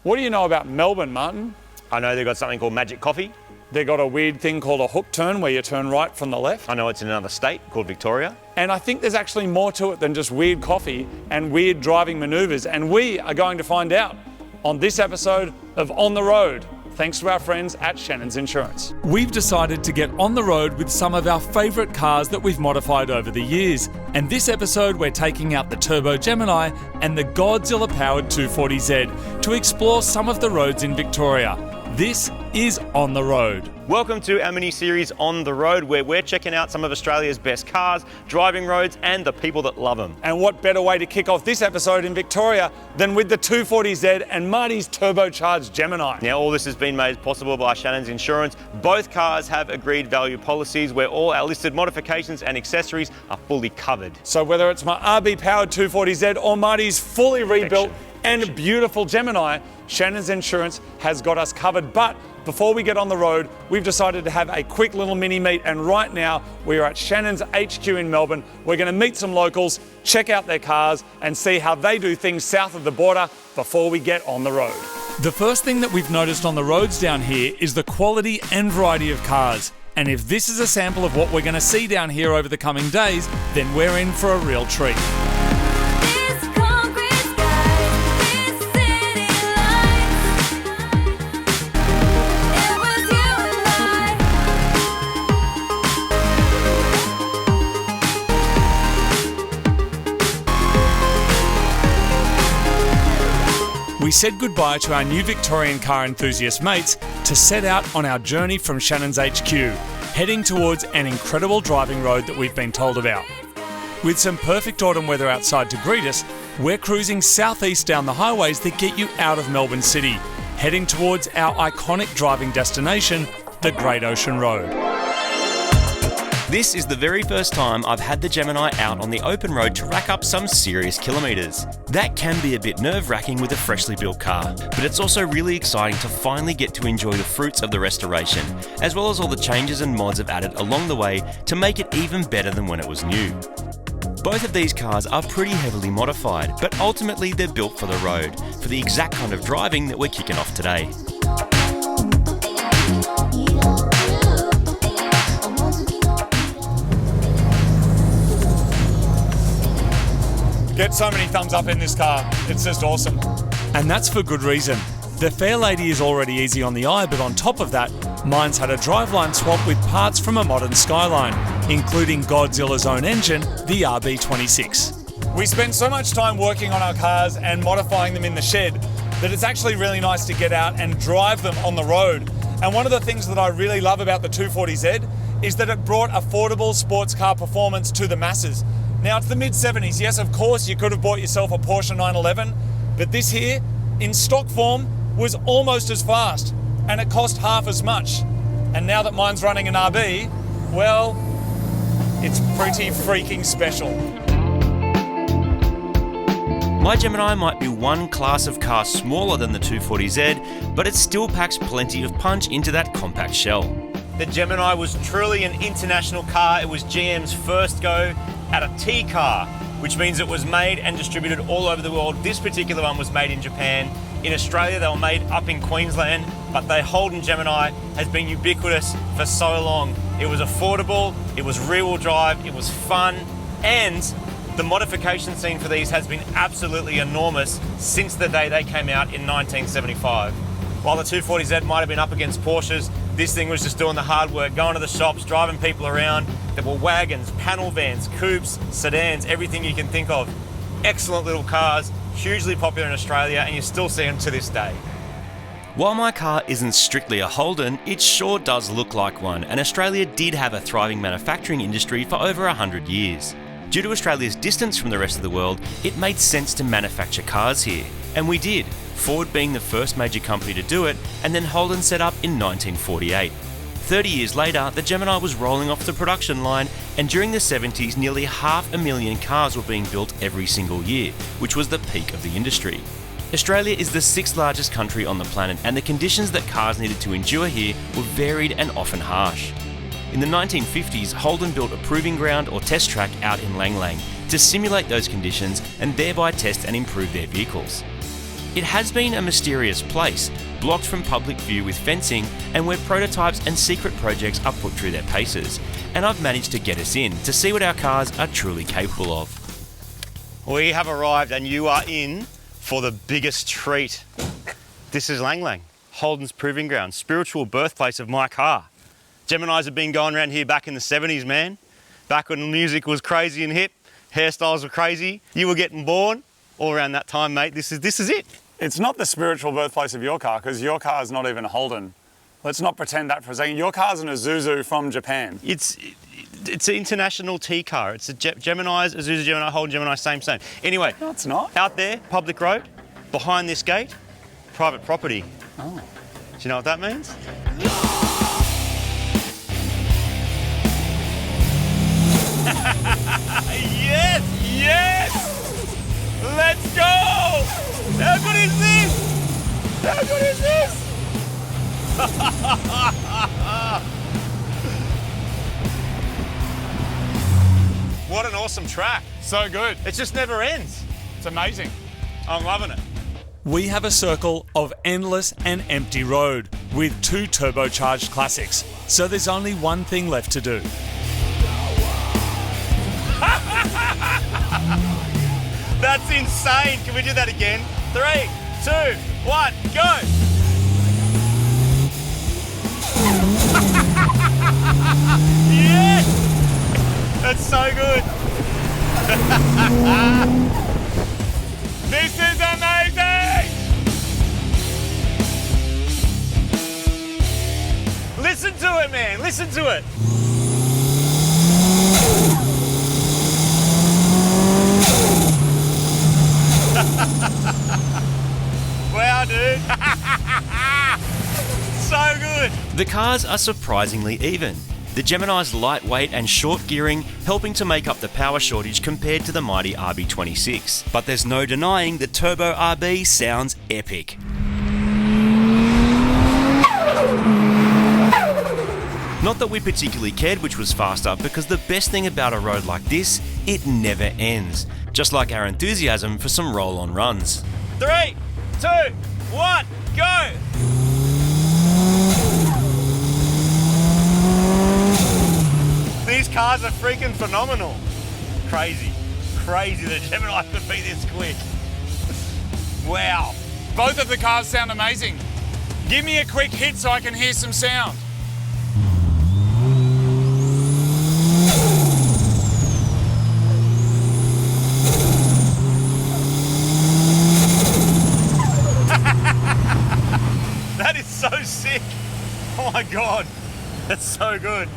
What do you know about Melbourne, Martin? I know they've got something called magic coffee. They got a weird thing called a hook turn where you turn right from the left. I know it's in another state called Victoria. And I think there's actually more to it than just weird coffee and weird driving maneuvers. And we are going to find out on this episode of On the Road, thanks to our friends at Shannons Insurance. We've decided to get on the road with some of our favourite cars that we've modified over the years. And this episode, we're taking out the Turbo Gemini and the Godzilla-powered 240Z to explore some of the roads in Victoria. This is On the Road. Welcome to our mini-series On the Road, where we're checking out some of Australia's best cars, driving roads, and the people that love them. And what better way to kick off this episode in Victoria than with the 240Z and Marty's turbocharged Gemini. Now, all this has been made possible by Shannons Insurance. Both cars have agreed value policies where all our listed modifications and accessories are fully covered. So whether it's my RB-powered 240Z or Marty's fully rebuilt and beautiful Gemini, Shannons Insurance has got us covered. But before we get on the road, we've decided to have a quick little mini meet, and right now we are at Shannons HQ in Melbourne. We're going to meet some locals, check out their cars and see how they do things south of the border before we get on the road. The first thing that we've noticed on the roads down here is the quality and variety of cars. And if this is a sample of what we're going to see down here over the coming days, then we're in for a real treat. We said goodbye to our new Victorian car enthusiast mates to set out on our journey from Shannons HQ, heading towards an incredible driving road that we've been told about. With some perfect autumn weather outside to greet us, we're cruising southeast down the highways that get you out of Melbourne City, heading towards our iconic driving destination, the Great Ocean Road. This is the very first time I've had the Gemini out on the open road to rack up some serious kilometres. That can be a bit nerve-wracking with a freshly built car, but it's also really exciting to finally get to enjoy the fruits of the restoration, as well as all the changes and mods I've added along the way to make it even better than when it was new. Both of these cars are pretty heavily modified, but ultimately they're built for the road, for the exact kind of driving that we're kicking off today. Get so many thumbs up in this car, it's just awesome. And that's for good reason. The Fairlady is already easy on the eye, but on top of that, mine's had a driveline swap with parts from a modern Skyline, including Godzilla's own engine, the RB26. We spend so much time working on our cars and modifying them in the shed that it's actually really nice to get out and drive them on the road. And one of the things that I really love about the 240Z is that it brought affordable sports car performance to the masses. Now, it's the mid-70s. Yes, of course, you could have bought yourself a Porsche 911, but this here, in stock form, was almost as fast, and it cost half as much. And now that mine's running an RB, well, it's pretty freaking special. My Gemini might be one class of car smaller than the 240Z, but it still packs plenty of punch into that compact shell. The Gemini was truly an international car. It was GM's first go at a T car, which means it was made and distributed all over the world. This particular one was made in Japan. In Australia, they were made up in Queensland, but the Holden Gemini has been ubiquitous for so long. It was affordable, it was rear-wheel drive, it was fun, and the modification scene for these has been absolutely enormous since the day they came out in 1975. While the 240Z might have been up against Porsches, this thing was just doing the hard work, going to the shops, driving people around. There were wagons, panel vans, coupes, sedans, everything you can think of. Excellent little cars, hugely popular in Australia, and you still see them to this day. While my car isn't strictly a Holden, it sure does look like one, and Australia did have a thriving manufacturing industry for over 100 years. Due to Australia's distance from the rest of the world, it made sense to manufacture cars here. And we did, Ford being the first major company to do it, and then Holden set up in 1948. 30 years later, the Gemini was rolling off the production line, and during the 70s, nearly 500,000 cars were being built every single year, which was the peak of the industry. Australia is the 6th largest country on the planet, and the conditions that cars needed to endure here were varied and often harsh. In the 1950s, Holden built a proving ground or test track out in Lang Lang to simulate those conditions and thereby test and improve their vehicles. It has been a mysterious place, blocked from public view with fencing and where prototypes and secret projects are put through their paces. And I've managed to get us in to see what our cars are truly capable of. We have arrived and you are in for the biggest treat. This is Lang Lang, Holden's proving ground, spiritual birthplace of my car. Geminis have been going around here back in the 70s, man. Back when music was crazy and hip, hairstyles were crazy. You were getting born all around that time, mate. This is it. It's not the spiritual birthplace of your car, because your car is not even a Holden. Let's not pretend that for a second. Your car's an Isuzu from Japan. It's an international T car. It's a Gemini's, Isuzu Gemini, Holden Gemini, same. Anyway. No, it's not. Out there, public road, behind this gate, private property. Oh. Do you know what that means? Yes! Yes! Let's go! How good is this? How good is this? What an awesome track. So good. It just never ends. It's amazing. I'm loving it. We have a circle of endless and empty road with 2 turbocharged classics. So there's only one thing left to do. That's insane. Can we do that again? 3, 2, 1, go. Yes! That's so good. This is amazing! Listen to it, man. Listen to it. Wow, dude. So good. The cars are surprisingly even. The Gemini's lightweight and short gearing helping to make up the power shortage compared to the mighty RB26. But there's no denying the Turbo RB sounds epic. Not that we particularly cared which was faster, because the best thing about a road like this, it never ends. Just like our enthusiasm for some roll-on runs. 3, 2, 1, go! These cars are freaking phenomenal. Crazy that Gemini could be this quick. Wow. Both of the cars sound amazing. Give me a quick hit so I can hear some sound. That is so sick. Oh my God, that's so good.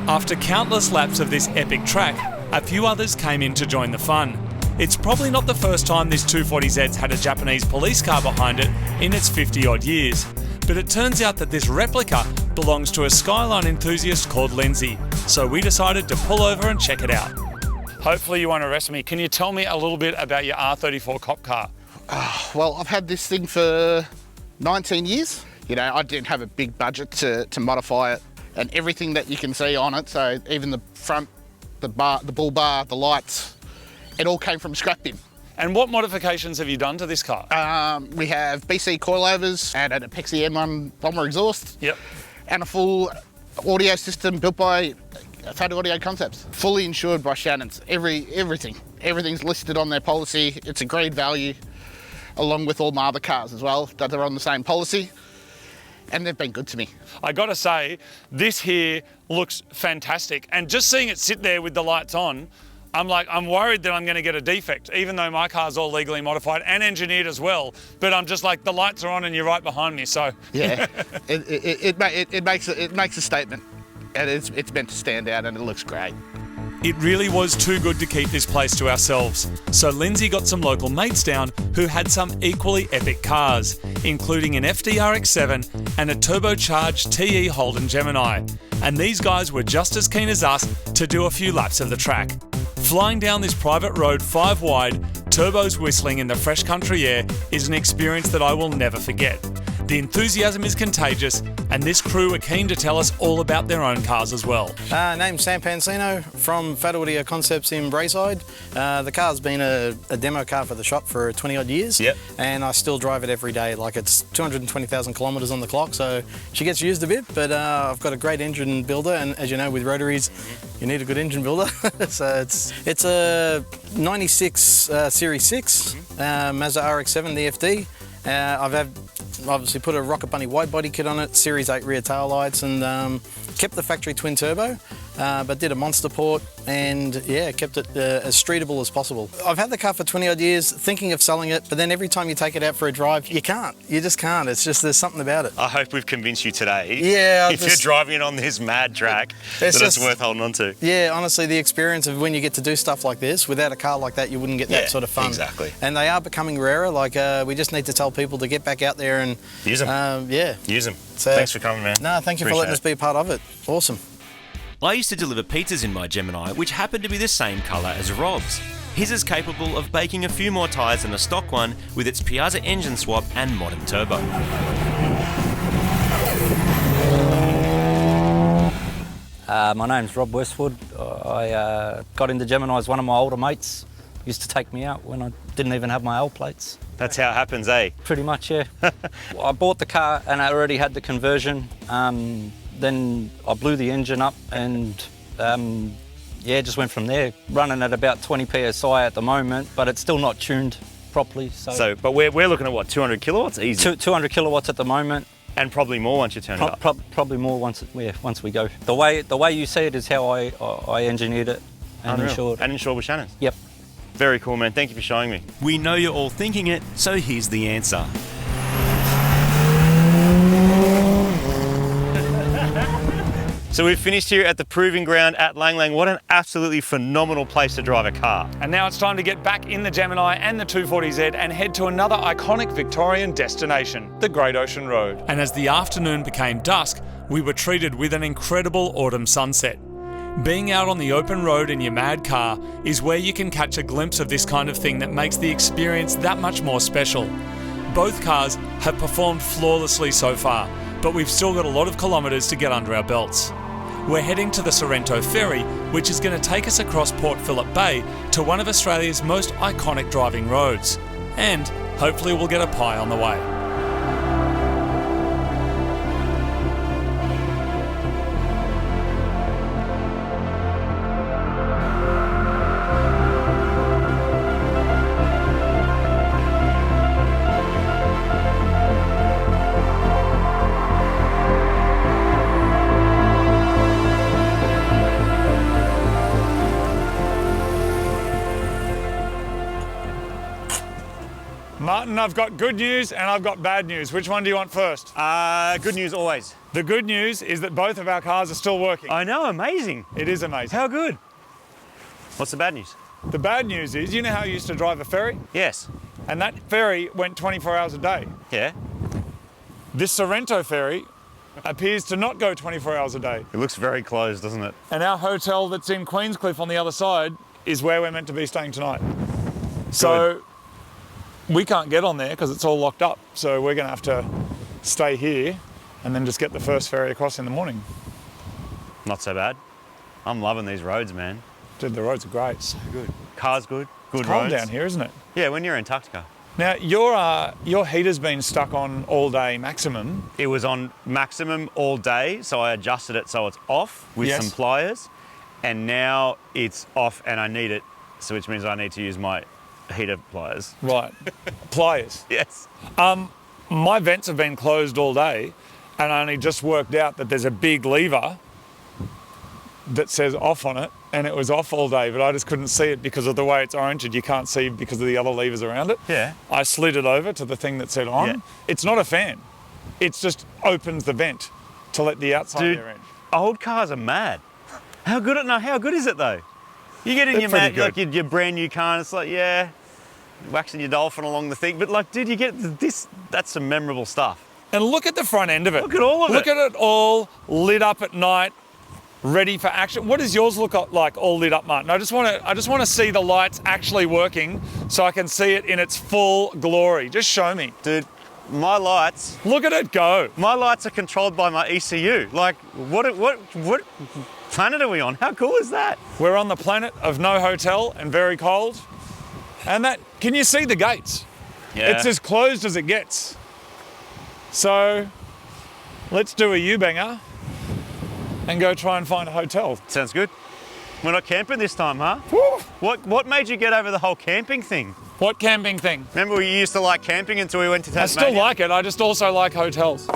After countless laps of this epic track, a few others came in to join the fun. It's probably not the first time this 240Z's had a Japanese police car behind it in its 50-odd years, but it turns out that this replica belongs to a Skyline enthusiast called Lindsay, so we decided to pull over and check it out. Hopefully you won't arrest me. Can you tell me a little bit about your R34 cop car? Well, I've had this thing for 19 years. You know, I didn't have a big budget to modify it, and everything that you can see on it, so even the front, the bull bar, the lights, it all came from scrap bin. And what modifications have you done to this car? We have BC coilovers and an Apexi M1 bomber exhaust. Yep. And a full audio system built by Fat Audio Concepts. Fully insured by Shannons. Everything's listed on their policy. It's agreed value, along with all my other cars as well, that they're on the same policy. And they've been good to me. I gotta say, this here looks fantastic. And just seeing it sit there with the lights on, I'm worried that I'm gonna get a defect, even though my car's all legally modified and engineered as well. But I'm just like, the lights are on and you're right behind me, so. Yeah, it makes a statement. And it's meant to stand out, and it looks great. It really was too good to keep this place to ourselves. So Lindsay got some local mates down who had some equally epic cars, including an FDRX7 and a turbocharged TE Holden Gemini. And these guys were just as keen as us to do a few laps of the track. Flying down this private road 5 wide, turbos whistling in the fresh country air is an experience that I will never forget. The enthusiasm is contagious, and this crew are keen to tell us all about their own cars as well. Name's Sam Pansino from Fat Audio Concepts in Braeside. The car's been a demo car for the shop for 20 odd years. Yep. And I still drive it every day. Like, it's 220,000 kilometres on the clock, so she gets used a bit, but I've got a great engine builder, and as you know, with rotaries, you need a good engine builder. So it's a 96 Series 6 Mazda RX-7 DFD. I've obviously put a Rocket Bunny wide body kit on it, Series 8 rear tail lights, and kept the factory twin turbo, but did a monster port, and yeah, kept it as streetable as possible. I've had the car for 20 odd years, thinking of selling it, but then every time you take it out for a drive, you can't. You just can't. It's just, there's something about it. I hope we've convinced you today. Yeah. If you're driving it on this mad track, it's worth holding on to. Yeah, honestly, the experience of when you get to do stuff like this, without a car like that, you wouldn't get that sort of fun. Exactly. And they are becoming rarer. Like, we just need to tell people to get back out there and use them. Yeah. Use them. So, thanks for coming, man. No, thank you for letting us be a part of it. Awesome. I used to deliver pizzas in my Gemini, which happened to be the same colour as Rob's. His is capable of baking a few more tyres than a stock one with its Piazza engine swap and modern turbo. My name's Rob Westwood. I got into Gemini as one of my older mates. Used to take me out when I didn't even have my L plates. That's how it happens, eh? Pretty much, yeah. I bought the car and I already had the conversion. Then I blew the engine up and just went from there. Running at about 20 PSI at the moment, but it's still not tuned properly. But we're looking at what, 200 kilowatts? Easy. 200 kilowatts at the moment. And probably more once you turn it up. Probably more once we go. The way you see it is how I engineered it and insured. And insured with Shannons. Yep. Very cool, man. Thank you for showing me. We know you're all thinking it, so here's the answer. So we've finished here at the Proving Ground at Lang Lang. What an absolutely phenomenal place to drive a car. And now it's time to get back in the Gemini and the 240Z and head to another iconic Victorian destination, the Great Ocean Road. And as the afternoon became dusk, we were treated with an incredible autumn sunset. Being out on the open road in your mad car is where you can catch a glimpse of this kind of thing that makes the experience that much more special. Both cars have performed flawlessly so far, but we've still got a lot of kilometres to get under our belts. We're heading to the Sorrento ferry, which is going to take us across Port Phillip Bay to one of Australia's most iconic driving roads. And hopefully we'll get a pie on the way. Martin, I've got good news and I've got bad news. Which one do you want first? Good news always. The good news is that both of our cars are still working. I know, amazing. It is amazing. How good? What's the bad news? The bad news is, you know how you used to drive a ferry? Yes. And that ferry went 24 hours a day. Yeah. This Sorrento ferry appears to not go 24 hours a day. It looks very closed, doesn't it? And our hotel that's in Queenscliff on the other side is where we're meant to be staying tonight. So we can't get on there because it's all locked up. So we're going to have to stay here and then just get the first ferry across in the morning. Not so bad. I'm loving these roads, man. Dude, the roads are great. So good. Car's good. Good it's roads. cold down here, isn't it? Yeah, when you're in Antarctica. Now, your heater's been stuck on all day maximum. It was on maximum all day, so I adjusted it so it's off with some pliers. And now it's off and I need it, so which means I need to use my heater pliers. Right. Pliers. Yes. My vents have been closed all day and I only just worked out that there's a big lever that says off on it, and it was off all day, but I just couldn't see it because of the way it's oriented. You can't see because of the other levers around it. Yeah. I slid it over to the thing that said on. Yeah. It's not a fan. It just opens the vent to let the outside air in. Old cars are mad. How good is it though? You get in your brand new car and it's like, yeah, waxing your dolphin along the thing, but like, dude, you get this, that's some memorable stuff. And look at the front end of it. Look at all of it. Look at it all lit up at night, ready for action. What does yours look like all lit up, Martin? I just want to see the lights actually working so I can see it in its full glory. Just show me. Dude, My lights. Look at it go. My lights are controlled by my ECU. Like, what planet are we on? How cool is that? We're on the planet of no hotel and very cold. And that, can you see the gates? Yeah. It's as closed as it gets. So let's do a U-banger and go try and find a hotel. Sounds good. We're not camping this time, huh? Woo. What made you get over the whole camping thing? What camping thing? Remember we used to like camping until we went to Tasmania? I still like it, I just also like hotels.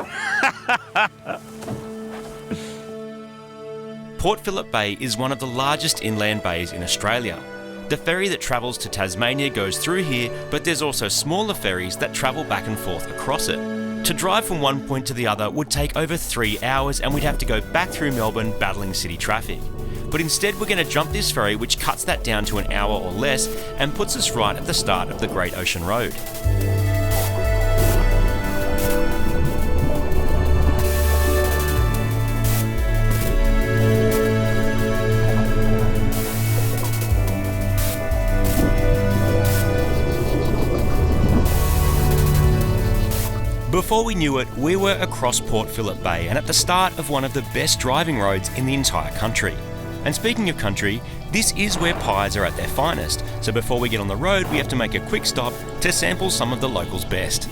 Port Phillip Bay is one of the largest inland bays in Australia. The ferry that travels to Tasmania goes through here, but there's also smaller ferries that travel back and forth across it. To drive from one point to the other would take over 3 hours and we'd have to go back through Melbourne battling city traffic. But instead we're going to jump this ferry, which cuts that down to an hour or less and puts us right at the start of the Great Ocean Road. Before we knew it, we were across Port Phillip Bay and at the start of one of the best driving roads in the entire country. And speaking of country, this is where pies are at their finest, so before we get on the road we have to make a quick stop to sample some of the locals' best.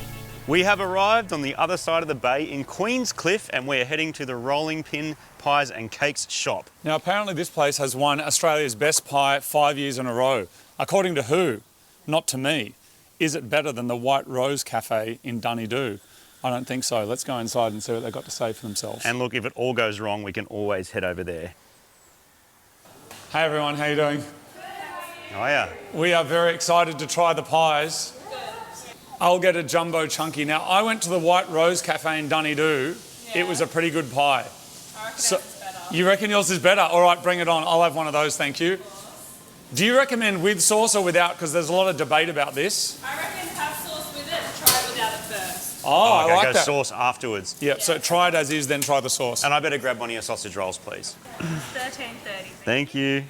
We have arrived on the other side of the bay in Queenscliff and we're heading to the Rolling Pin Pies and Cakes shop. Now apparently this place has won Australia's best pie 5 years in a row. According to who? Not to me. Is it better than the White Rose Cafe in Dunedoo? I don't think so. Let's go inside and see what they've got to say for themselves. And look, if it all goes wrong, we can always head over there. Hey everyone, how you doing? Oh yeah. We are very excited to try the pies. I'll get a jumbo chunky. Now, I went to the White Rose Cafe in Dunedoo. Yeah. It was a pretty good pie. I reckon so, it's better. You reckon yours is better? All right, bring it on. I'll have one of those, thank you. Do you recommend with sauce or without? Because there's a lot of debate about this. I reckon have sauce with it, try it without it first. Oh, okay, I like go that. sauce afterwards. Yep, so try it as is, then try the sauce. And I better grab one of your sausage rolls, please. $13.30. Thank you.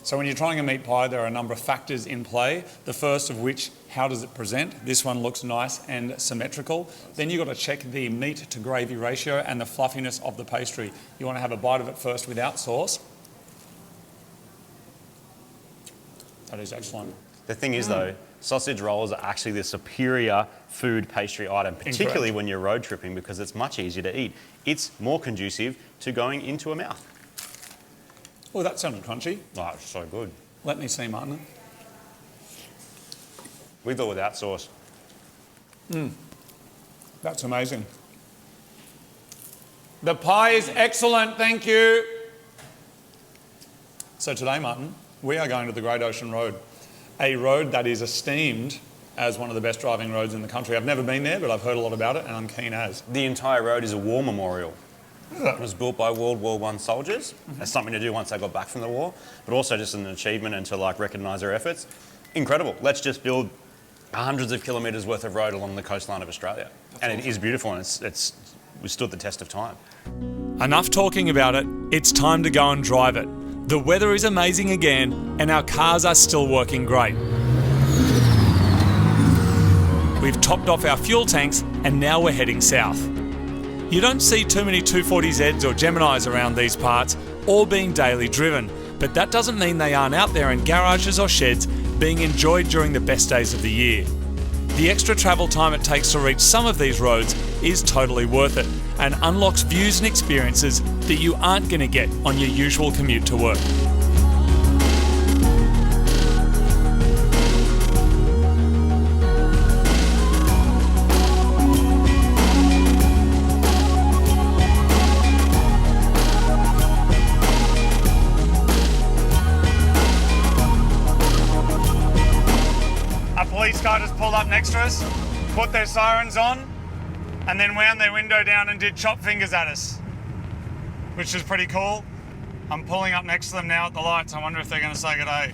So when you're trying a meat pie, there are a number of factors in play. The first of which, how does it present? This one looks nice and symmetrical. Then you've got to check the meat to gravy ratio and the fluffiness of the pastry. You want to have a bite of it first without sauce. That is excellent. The thing is though, sausage rolls are actually the superior food pastry item, particularly when you're road tripping because it's much easier to eat. It's more conducive to going into a mouth. Oh, that sounded crunchy. Oh, it's so good. Let me see, Martin. With or without sauce. That's amazing. The pie is excellent, thank you. So today, Martin, we are going to the Great Ocean Road, a road that is esteemed as one of the best driving roads in the country. I've never been there, but I've heard a lot about it and I'm keen as. The entire road is a war memorial. It was built by World War I soldiers. It's something to do once they got back from the war, but also just an achievement and to like recognise their efforts. Incredible. Let's just build hundreds of kilometres worth of road along the coastline of Australia. And it is beautiful and it's withstood the test of time. Enough talking about it, it's time to go and drive it. The weather is amazing again and our cars are still working great. We've topped off our fuel tanks and now we're heading south. You don't see too many 240Zs or Geminis around these parts, all being daily driven, but that doesn't mean they aren't out there in garages or sheds being enjoyed during the best days of the year. The extra travel time it takes to reach some of these roads is totally worth it and unlocks views and experiences that you aren't going to get on your usual commute to work. A police car just pulled up next to us, put their sirens on, and then wound their window down and did chop fingers at us, which is pretty cool. I'm pulling up next to them now at the lights. I wonder if they're going to say good day.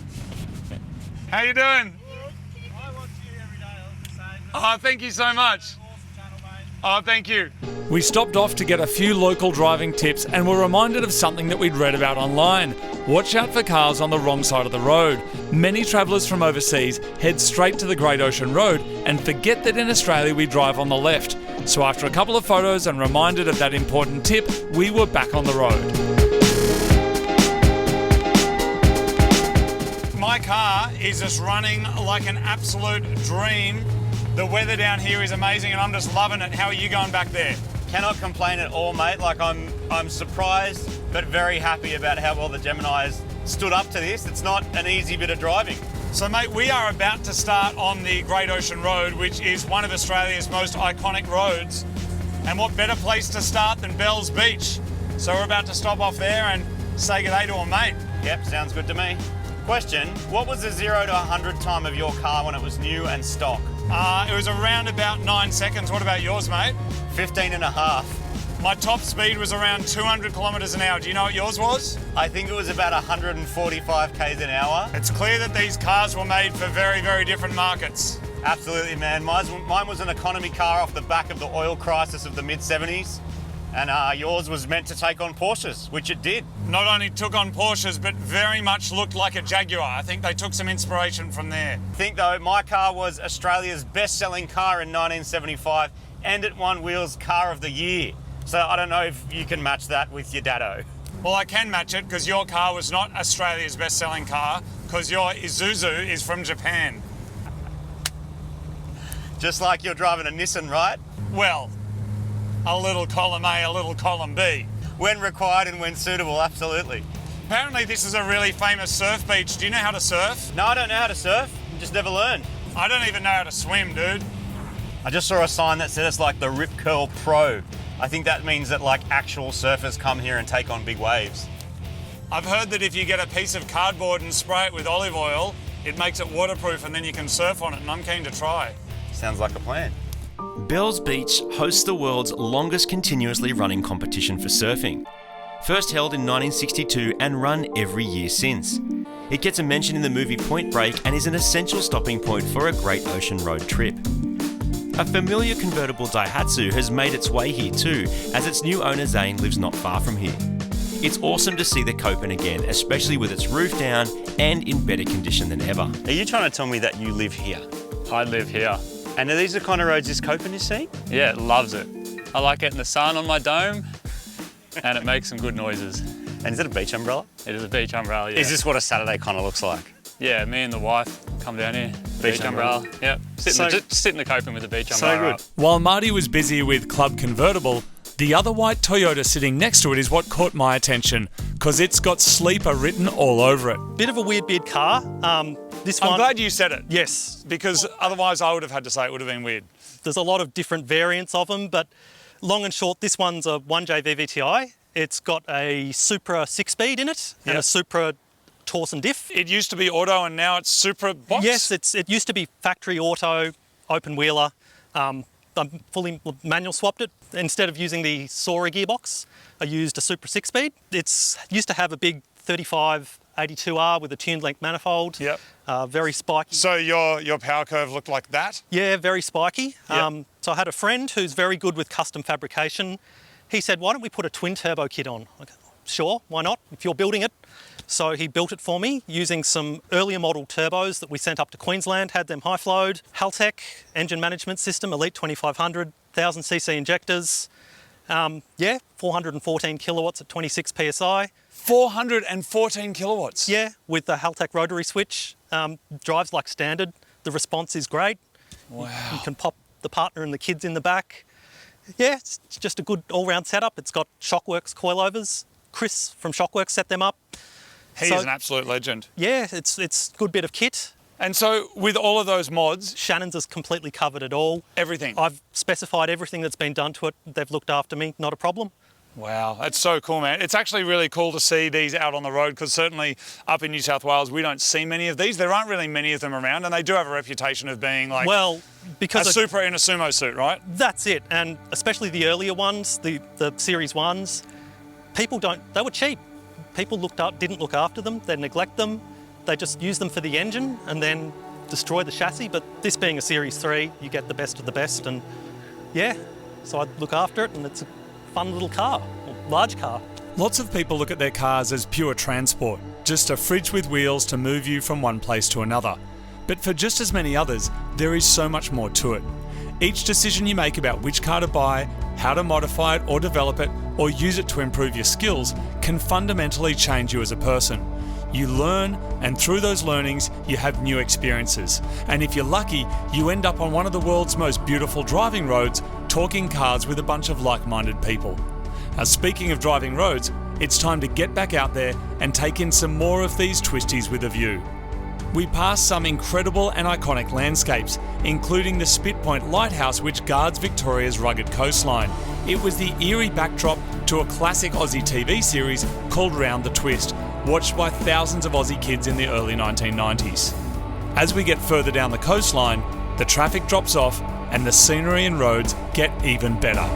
How you doing? I watch you every day, I was the same. Oh, thank you so much. Awesome channel, mate. Oh, thank you. We stopped off to get a few local driving tips and were reminded of something that we'd read about online. Watch out for cars on the wrong side of the road. Many travellers from overseas head straight to the Great Ocean Road and forget that in Australia we drive on the left. So after a couple of photos and reminded of that important tip, we were back on the road. My car is just running like an absolute dream. The weather down here is amazing and I'm just loving it. How are you going back there? Cannot complain at all, mate. Like I'm surprised, but very happy about how well the Gemini has stood up to this. It's not an easy bit of driving. So mate, we are about to start on the Great Ocean Road, which is one of Australia's most iconic roads. And what better place to start than Bells Beach? So we're about to stop off there and say g'day to a mate. Yep, sounds good to me. Question, what was the 0 to 100 time of your car when it was new and stock? It was around about 9 seconds. What about yours, mate? 15 and a half. My top speed was around 200 kilometres an hour. Do you know what yours was? I think it was about 145 k's an hour. It's clear that these cars were made for very, very different markets. Absolutely, man. Mine was an economy car off the back of the oil crisis of the mid-70s. And yours was meant to take on Porsches, which it did. Not only took on Porsches, but very much looked like a Jaguar. I think they took some inspiration from there. I think, though, my car was Australia's best-selling car in 1975, and it won Wheels Car of the Year. So I don't know if you can match that with your Dado. Well, I can match it because your car was not Australia's best-selling car because your Isuzu is from Japan. Just like you're driving a Nissan, right? Well, a little column A, a little column B. When required and when suitable, absolutely. Apparently this is a really famous surf beach. Do you know how to surf? No, I don't know how to surf. Just never learned. I don't even know how to swim, dude. I just saw a sign that said it's like the Rip Curl Pro. I think that means that like actual surfers come here and take on big waves. I've heard that if you get a piece of cardboard and spray it with olive oil, it makes it waterproof and then you can surf on it, and I'm keen to try. Sounds like a plan. Bells Beach hosts the world's longest continuously running competition for surfing. First held in 1962 and run every year since. It gets a mention in the movie Point Break and is an essential stopping point for a Great Ocean Road trip. A familiar convertible Daihatsu has made its way here too, as its new owner Zane lives not far from here. It's awesome to see the Copen again, especially with its roof down and in better condition than ever. Are you trying to tell me that you live here? I live here. And are these the kind of roads this Copen is seeing? Yeah, it loves it. I like getting the sun on my dome and it makes some good noises. And is it a beach umbrella? It is a beach umbrella, yeah. Is this what a Saturday kind of looks like? Yeah, me and the wife come down here. Beach umbrella. Yep. Sit in the Copen with the beach So umbrella. good. Up. While Marty was busy with Club Convertible, the other white Toyota sitting next to it is what caught my attention, because it's got Sleeper written all over it. Bit of a weird beard car. This I'm one, glad you said it. yes, Because otherwise I would have had to say it would have been weird. there's a lot of different variants of them, but long and short, this one's a 1J VVTi. It's got a Supra 6-speed in it and Yep. a Supra Torsen diff. It used to be auto and now it's Supra box? Yes, it used to be factory auto, open wheeler. I'm fully manual swapped it. Instead of using the Sora gearbox, I used a Supra 6-speed. It's used to have a big 3582R with a tuned link manifold. Yep. Very spiky. So your power curve looked like that? Yeah, very spiky. Yep. So I had a friend who's very good with custom fabrication. He said, why don't we put a twin turbo kit on? I go, sure, why not, if you're building it. So he built it for me using some earlier model turbos that we sent up to Queensland, had them high flowed. Haltech engine management system, Elite 2500, 1000cc injectors. 414 kilowatts at 26 PSI. 414 kilowatts? Yeah, with the Haltech rotary switch. Drives like standard. The response is great. Wow. You can pop the partner and the kids in the back. Yeah, it's just a good all-round setup. It's got Shockworks coilovers. Chris from Shockworks set them up. He is an absolute legend. Yeah, it's a good bit of kit. And so with all of those mods, Shannons has completely covered it all. everything. I've specified everything that's been done to it. They've looked after me, not a problem. Wow, that's so cool, man. It's actually really cool to see these out on the road because certainly up in New South Wales, we don't see many of these. There aren't really many of them around and they do have a reputation of being like Well, a because Supra in a sumo suit, right? that's it. And especially the earlier ones, the Series 1s, they were cheap. People didn't look after them, they neglect them. They just use them for the engine and then destroy the chassis. But this being a Series 3, you get the best of the best. And yeah, so I look after it, and it's a fun little car, or large car. Lots of people look at their cars as pure transport, just a fridge with wheels to move you from one place to another. But for just as many others, there is so much more to it. Each decision you make about which car to buy, how to modify it or develop it, or use it to improve your skills can fundamentally change you as a person. You learn, and through those learnings, you have new experiences. And if you're lucky, you end up on one of the world's most beautiful driving roads, talking cars with a bunch of like-minded people. Now, speaking of driving roads, it's time to get back out there and take in some more of these twisties with a view. We passed some incredible and iconic landscapes, including the Spit Point Lighthouse, which guards Victoria's rugged coastline. It was the eerie backdrop to a classic Aussie TV series called Round the Twist, watched by thousands of Aussie kids in the early 1990s. As we get further down the coastline, the traffic drops off and the scenery and roads get even better.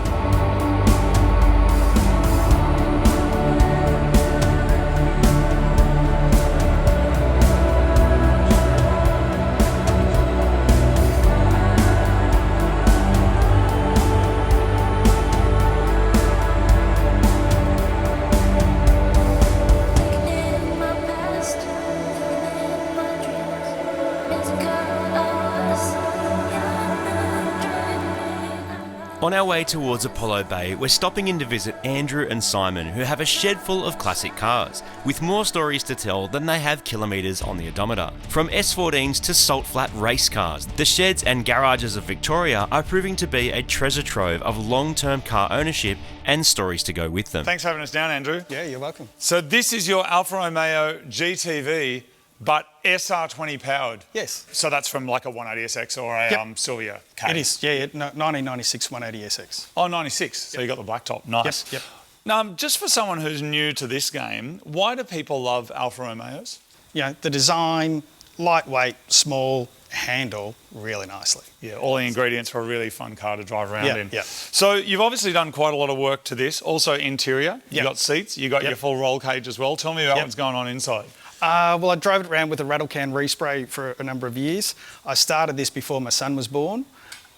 On our way towards Apollo Bay, we're stopping in to visit Andrew and Simon, who have a shed full of classic cars, with more stories to tell than they have kilometres on the odometer. From S14s to salt-flat race cars, the sheds and garages of Victoria are proving to be a treasure trove of long-term car ownership and stories to go with them. Thanks for having us down, Andrew. Yeah, you're welcome. So this is your Alfa Romeo GTV, but SR20 powered. Yes. So that's from like a 180SX or a Silvia K. It is, yeah, 1996 180SX. Oh, 96. So you got the black top. Nice. Yep. Now, just for someone who's new to this game, why do people love Alfa Romeos? Yeah, the design, lightweight, small, handle really nicely. Yeah, all the ingredients for a really fun car to drive around in. Yeah. So you've obviously done quite a lot of work to this. Also interior, you got seats, you got your full roll cage as well. Tell me about what's going on inside. Well, I drove it around with a rattle can respray for a number of years. I started this before my son was born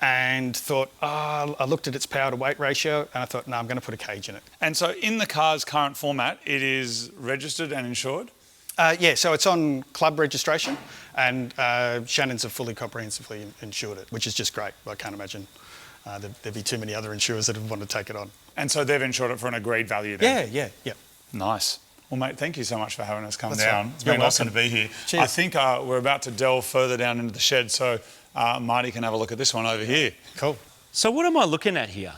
and thought, I looked at its power to weight ratio and I thought, no, I'm going to put a cage in it. And so in the car's current format, it is registered and insured? Yeah, so it's on club registration and Shannons have fully comprehensively insured it, which is just great. I can't imagine there'd be too many other insurers that would want to take it on. And so they've insured it for an agreed value then? Yeah. Nice. Well, mate, thank you so much for having us come That's down. right. It's been You're awesome to welcome. be here. Cheers. I think we're about to delve further down into the shed, so Marty can have a look at this one over here. Cool. So what am I looking at here?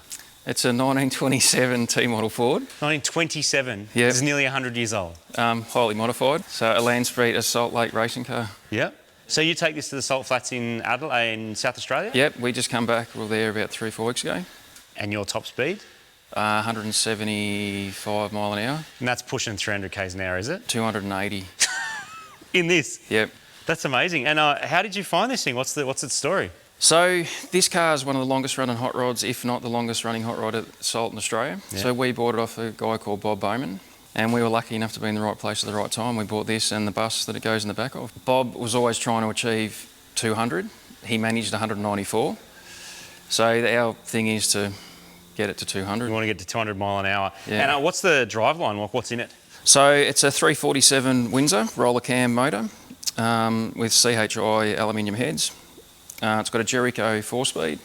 It's a 1927 T-model Ford. 1927. Yep. It's nearly 100 years old. Highly modified. So a land speed assault lake racing car. Yep. So you take this to the salt flats in Adelaide, in South Australia? Yep, we just come back. We were there about 3 or 4 weeks ago. And your top speed? 175 mile an hour. And that's pushing 300 k's an hour, is it? 280. In this? Yep. That's amazing. And how did you find this thing? What's its story? So this car is one of the longest running hot rods, if not the longest running hot rod at Salt in Australia. Yeah. So we bought it off a guy called Bob Bowman. And we were lucky enough to be in the right place at the right time. We bought this and the bus that it goes in the back of. Bob was always trying to achieve 200. He managed 194. So our thing is to get it to 200. You want to get to 200 mile an hour. Yeah. And what's the driveline? What's in it? So it's a 347 Windsor roller cam motor with CHI aluminium heads. It's got a Jericho 4-speed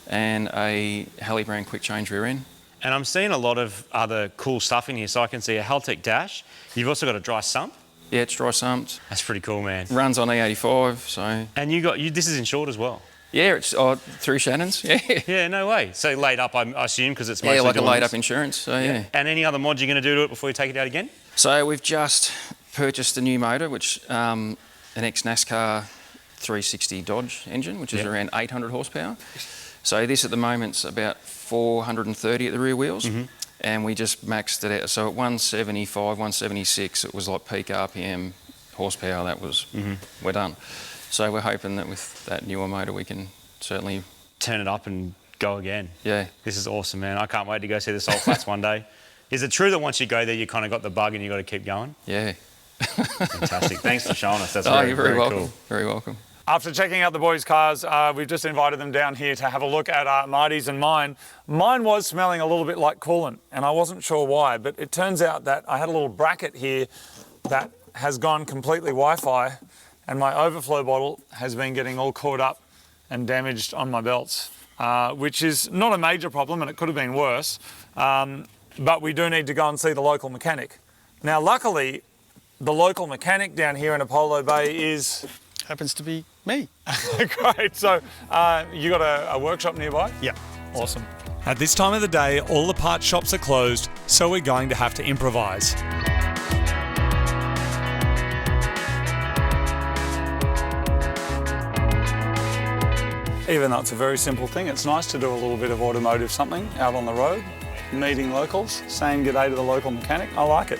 and a Hallie-Brand quick change rear end. And I'm seeing a lot of other cool stuff in here. So I can see a Haltech dash. You've also got a dry sump. Yeah, it's dry sumped. That's pretty cool, man. Runs on E85, so... And this is insured as well. Yeah, it's through Shannons, yeah. Yeah, no way. So laid up, I assume, because it's mostly... Yeah, like a doing laid this. up insurance, so yeah. And any other mods you're going to do to it before you take it out again? So we've just purchased a new motor, which an ex-NASCAR 360 Dodge engine, which is around 800 horsepower. So this at the moment's about 430 at the rear wheels, and we just maxed it out. So at 175, 176, it was like peak RPM horsepower. That was, we're done. So we're hoping that with that newer motor we can certainly... Turn it up and go again. Yeah. This is awesome, man. I can't wait to go see the salt flats one day. Is it true that once you go there, you kind of got the bug and you got to keep going? Yeah. Fantastic. Thanks for showing us. That's You're very very welcome. cool. Very welcome. After checking out the boys' cars, we've just invited them down here to have a look at Marty's and mine. Mine was smelling a little bit like coolant, and I wasn't sure why, but it turns out that I had a little bracket here that has gone completely Wi-Fi, and my overflow bottle has been getting all caught up and damaged on my belts, which is not a major problem, and it could have been worse, but we do need to go and see the local mechanic. Now, luckily, the local mechanic down here in Apollo Bay is... Happens to be me. Great. So you got a workshop nearby? Yeah. Awesome. At this time of the day, all the parts shops are closed, so we're going to have to improvise. Even though it's a very simple thing, it's nice to do a little bit of automotive something out on the road, meeting locals, saying g'day to the local mechanic. I like it.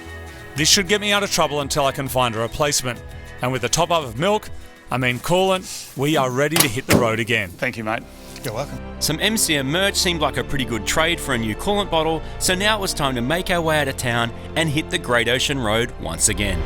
This should get me out of trouble until I can find a replacement. And with the top up of milk, coolant, we are ready to hit the road again. Thank you, mate. You're welcome. Some MCM merch seemed like a pretty good trade for a new coolant bottle, so now it was time to make our way out of town and hit the Great Ocean Road once again.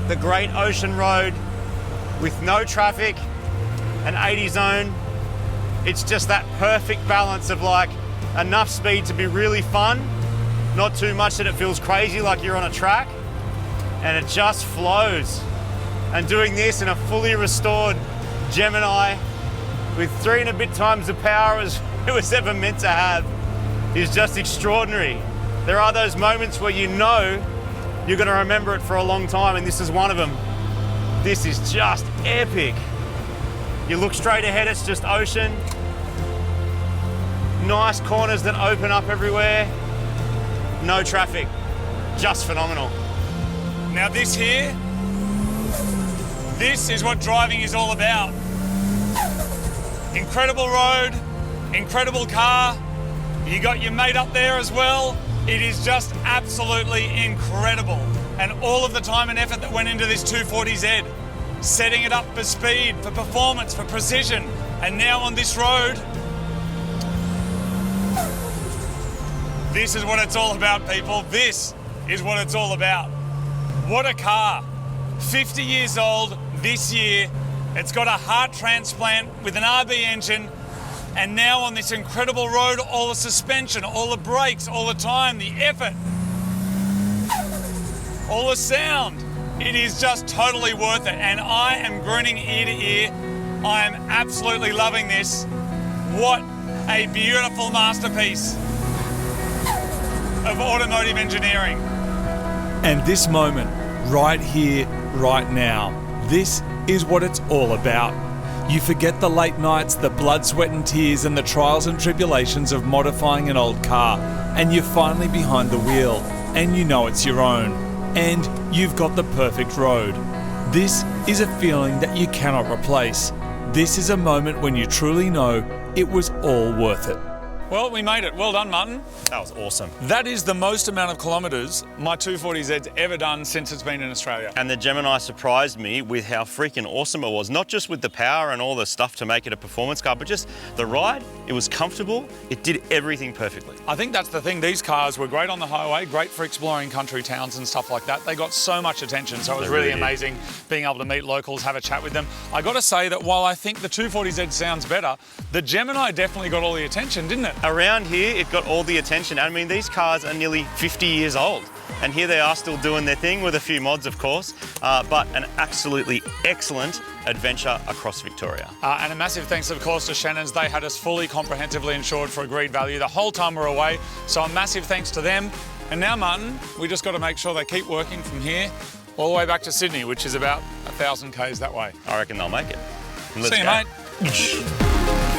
The Great Ocean Road with no traffic, an 80 zone. It's just that perfect balance of like enough speed to be really fun, not too much that it feels crazy like you're on a track, and it just flows. And doing this in a fully restored Gemini with 3 and a bit times the power as it was ever meant to have is just extraordinary. There are those moments where you know you're going to remember it for a long time, and this is one of them. This is just epic. You look straight ahead, it's just ocean. Nice corners that open up everywhere. No traffic. Just phenomenal. Now this here, this is what driving is all about. Incredible road, incredible car. You got your mate up there as well. It is just absolutely incredible. And all of the time and effort that went into this 240Z, setting it up for speed, for performance, for precision, and now on this road, this is what it's all about, people. This is what it's all about. What a car. 50 years old this year. It's got a heart transplant with an RB engine. And now on this incredible road, all the suspension, all the brakes, all the time, the effort, all the sound, it is just totally worth it. And I am grinning ear to ear. I am absolutely loving this. What a beautiful masterpiece of automotive engineering. And this moment, right here, right now, this is what it's all about. You forget the late nights, the blood, sweat and tears and the trials and tribulations of modifying an old car, and you're finally behind the wheel and you know it's your own and you've got the perfect road. This is a feeling that you cannot replace. This is a moment when you truly know it was all worth it. Well, we made it. Well done, Martin. That was awesome. That is the most amount of kilometres my 240Z's ever done since it's been in Australia. And the Gemini surprised me with how freaking awesome it was. Not just with the power and all the stuff to make it a performance car, but just the ride. It was comfortable. It did everything perfectly. I think that's the thing. These cars were great on the highway, great for exploring country towns and stuff like that. They got so much attention, so it was really amazing being able to meet locals, have a chat with them. I got to say that while I think the 240Z sounds better, the Gemini definitely got all the attention, didn't it? Around here, it got all the attention. I mean, these cars are nearly 50 years old, and here they are still doing their thing with a few mods, of course, but an absolutely excellent adventure across Victoria. And a massive thanks, of course, to Shannons. They had us fully comprehensively insured for agreed value the whole time we're away, so a massive thanks to them. And now, Martin, we just got to make sure they keep working from here all the way back to Sydney, which is about 1,000 k's that way. I reckon they'll make it. See you, mate.